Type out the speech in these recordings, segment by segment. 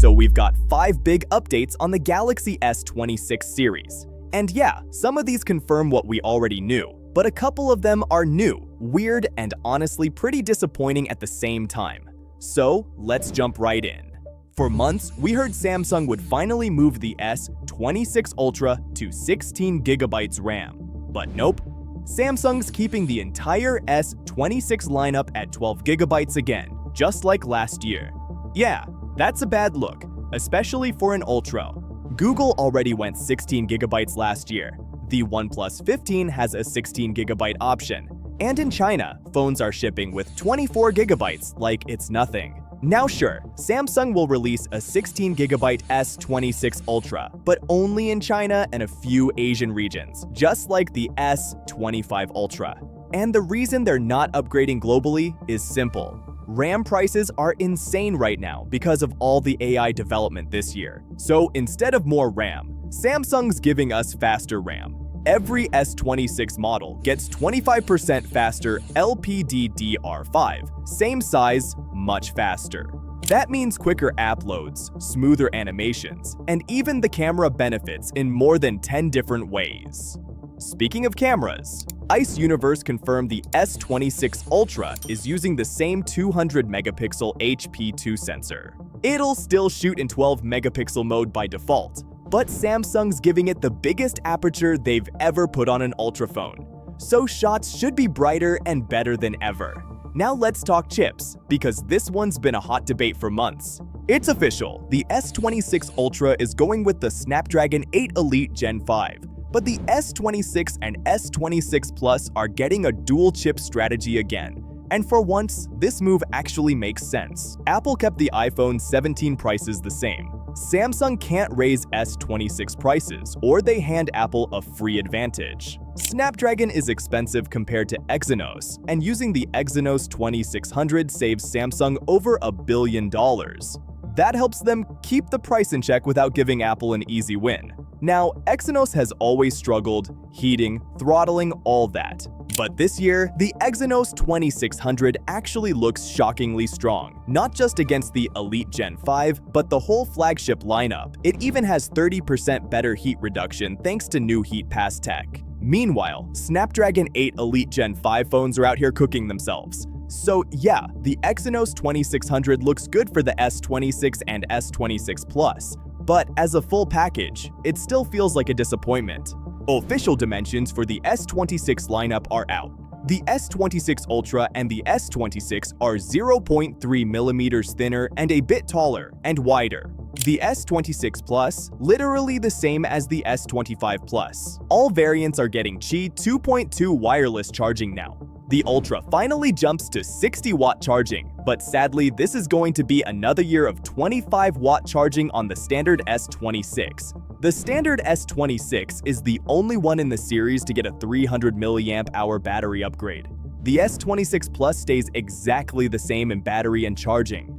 So we've got 5 big updates on the Galaxy S26 series. And yeah, some of these confirm what we already knew, but a couple of them are new, weird, and honestly pretty disappointing at the same time. So let's jump right in. For months, we heard Samsung would finally move the S26 Ultra to 16GB RAM. But nope, Samsung's keeping the entire S26 lineup at 12GB again, just like last year. Yeah, that's a bad look, especially for an Ultra. Google already went 16GB last year. The OnePlus 15 has a 16GB option. And in China, phones are shipping with 24GB like it's nothing. Now sure, Samsung will release a 16GB S26 Ultra, but only in China and a few Asian regions, just like the S25 Ultra. And the reason they're not upgrading globally is simple. RAM prices are insane right now because of all the AI development this year. So instead of more RAM, Samsung's giving us faster RAM. Every S26 model gets 25% faster LPDDR5, same size, much faster. That means quicker app loads, smoother animations, and even the camera benefits in more than 10 different ways. Speaking of cameras, Ice Universe confirmed the S26 Ultra is using the same 200-megapixel HP2 sensor. It'll still shoot in 12-megapixel mode by default, but Samsung's giving it the biggest aperture they've ever put on an Ultra phone. So shots should be brighter and better than ever. Now let's talk chips, because this one's been a hot debate for months. It's official, the S26 Ultra is going with the Snapdragon 8 Elite Gen 5. But the S26 and S26 Plus are getting a dual-chip strategy again. And for once, this move actually makes sense. Apple kept the iPhone 17 prices the same. Samsung can't raise S26 prices, or they hand Apple a free advantage. Snapdragon is expensive compared to Exynos, and using the Exynos 2600 saves Samsung over $1 billion. That helps them keep the price in check without giving Apple an easy win. Now, Exynos has always struggled, heating, throttling, all that. But this year, the Exynos 2600 actually looks shockingly strong, not just against the Elite Gen 5, but the whole flagship lineup. It even has 30% better heat reduction thanks to new heat pass tech. Meanwhile, Snapdragon 8 Elite Gen 5 phones are out here cooking themselves. So yeah, the Exynos 2600 looks good for the S26 and S26 Plus, but as a full package, it still feels like a disappointment. Official dimensions for the S26 lineup are out. The S26 Ultra and the S26 are 0.3 millimeters thinner and a bit taller and wider. The S26 Plus, literally the same as the S25 Plus. All variants are getting Qi 2.2 wireless charging now. The Ultra finally jumps to 60-watt charging, but sadly this is going to be another year of 25-watt charging on the standard S26. The standard S26 is the only one in the series to get a 300 mAh battery upgrade. The S26 Plus stays exactly the same in battery and charging.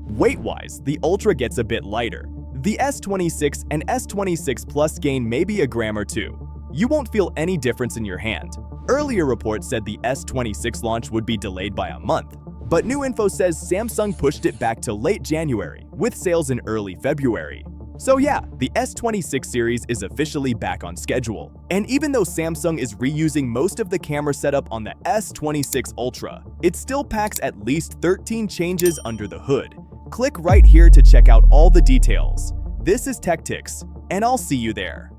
Weight-wise, the Ultra gets a bit lighter. The S26 and S26 Plus gain maybe a gram or two. You won't feel any difference in your hand. Earlier reports said the S26 launch would be delayed by a month, but new info says Samsung pushed it back to late January, with sales in early February. So yeah, the S26 series is officially back on schedule. And even though Samsung is reusing most of the camera setup on the S26 Ultra, it still packs at least 13 changes under the hood. Click right here to check out all the details. This is TechTix, and I'll see you there.